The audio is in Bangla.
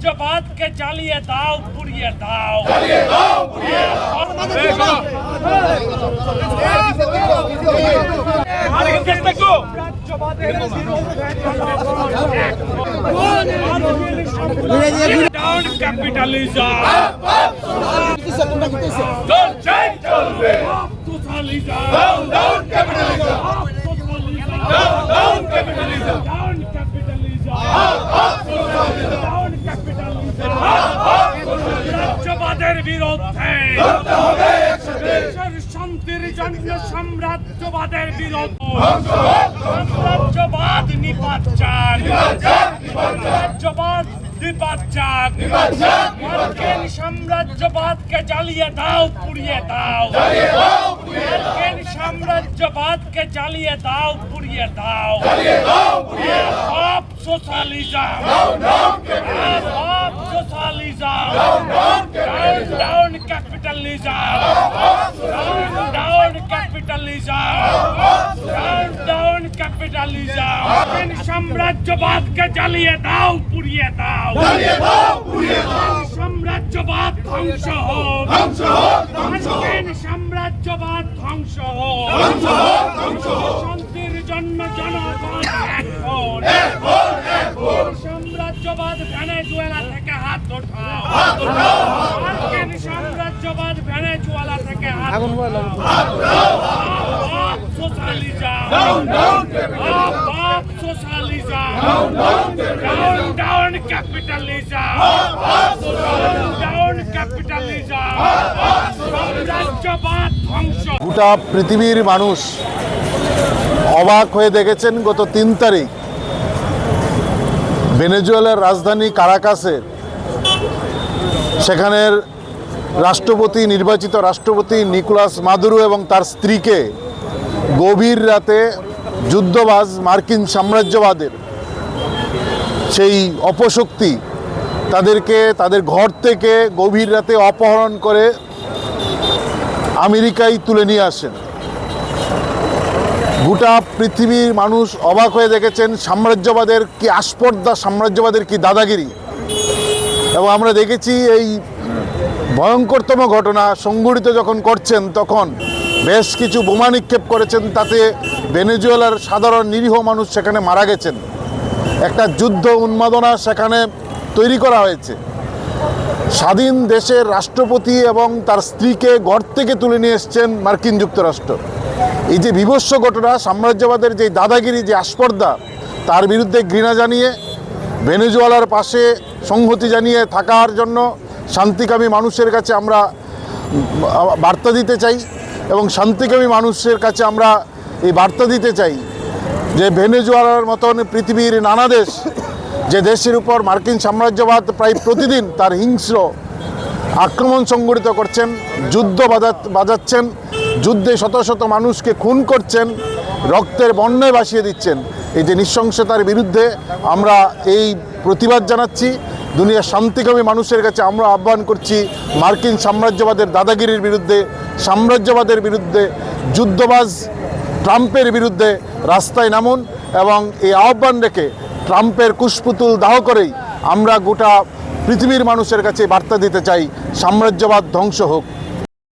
সাম্রাজ্যবাদকে জ্বালিয়ে দাও, পুড়িয়ে দাও। Down capitalism. Don't change চলবে। Socialism. Down capitalism. Down capitalism. Down capitalism. Down capitalism. রাজ্যবাদের বিরুদ্ধে শান্তির জন্য সাম্রাজ্যবাদের বিরুদ্ধে সাম্রাজ্যবাদ নিপাত চাক, সাম্রাজ্যবাদ নিপাত চাক। মার্কিন সাম্রাজ্যবাদকে জ্বালিয়ে দাও, পুড়িয়ে দাও। মার্কিন সাম্রাজ্যবাদকে জ্বালিয়ে দাও, পুড়িয়ে দাও। Of socialism, of socialism, down capitalism, down capitalism, down capitalism. সাম্রাজ্যবাদকে জ্বালিয়ে দাও, পুড়িয়ে দাও। সাম্রাজ্যবাদ ধ্বংস হোক, সাম্রাজ্যবাদ ধ্বংস হোক। শান্তির জন্য জনগণ এখন সাম্রাজ্যবাদ ভেনেজুয়েলা থেকে হাত ওঠাও। মার্কিন সাম্রাজ্যবাদ ভেনেজুয়েলা থেকে হাত ওঠাও। Socialism, socialism, down capitalism, down capitalism, সাম্রাজ্যবাদ ধ্বংস। গোটা পৃথিবীর মানুষ অবাক হয়ে দেখেছেন গত 3 তারিখ ভেনেজুয়েলার রাজধানী কারাকাসে সেখানের রাষ্ট্রপতি, নির্বাচিত রাষ্ট্রপতি নিকোলাস মাদুরো এবং তার স্ত্রীকে গভীর রাতে যুদ্ধবাজ মার্কিন সাম্রাজ্যবাদের সেই অপশক্তি তাদেরকে তাদের ঘর থেকে গভীর রাতে অপহরণ করে আমেরিকায় তুলে নিয়ে আসেন। গোটা পৃথিবীর মানুষ অবাক হয়ে দেখেছেন সাম্রাজ্যবাদের কি আস্পর্ধা, সাম্রাজ্যবাদের কি দাদাগিরি। এবং আমরা দেখেছি এই ভয়ঙ্করতম ঘটনা সংঘটিত যখন করছেন তখন বেশ কিছু বোমা নিক্ষেপ করেছেন, তাতে ভেনেজুয়েলার সাধারণ নিরীহ মানুষ সেখানে মারা গেছেন। একটা যুদ্ধ উন্মাদনা সেখানে তৈরি করা হয়েছে। স্বাধীন দেশের রাষ্ট্রপতি এবং তার স্ত্রীকে ঘর থেকে তুলে নিয়ে এসছেন মার্কিন যুক্তরাষ্ট্র। এই যে বিভৎস ঘটনা, সাম্রাজ্যবাদের যে দাদাগিরি, যে আস্পর্ধা, তার বিরুদ্ধে ঘৃণা জানিয়ে ভেনেজুয়েলার পাশে সংহতি জানিয়ে থাকার জন্য শান্তিকামী মানুষের কাছে আমরা বার্তা দিতে চাই এবং শান্তিকামী মানুষের কাছে আমরা এই বার্তা দিতে চাই যে ভেনেজুয়েলার মতন পৃথিবীর নানা দেশ, যে দেশের উপর মার্কিন সাম্রাজ্যবাদ প্রায় প্রতিদিন তার হিংস্র আক্রমণ সংঘটিত করছেন, যুদ্ধ বাজাচ্ছেন, যুদ্ধে শত শত মানুষকে খুন করছেন, রক্তের বন্যায় ভাসিয়ে দিচ্ছেন, এই যে নৃশংসতার বিরুদ্ধে আমরা এই প্রতিবাদ জানাচ্ছি। দুনিয়ার শান্তিকামী মানুষের কাছে আমরা আহ্বান করছি মার্কিন সাম্রাজ্যবাদের দাদাগিরির বিরুদ্ধে, সাম্রাজ্যবাদের বিরুদ্ধে, যুদ্ধবাজ ট্রাম্পের বিরুদ্ধে রাস্তায় নামুন এবং এই আহ্বান রেখে ট্রাম্পের কুশপুতুল দাহ করেই আমরা গোটা পৃথিবীর মানুষের কাছে বার্তা দিতে চাই সাম্রাজ্যবাদ ধ্বংস হোক।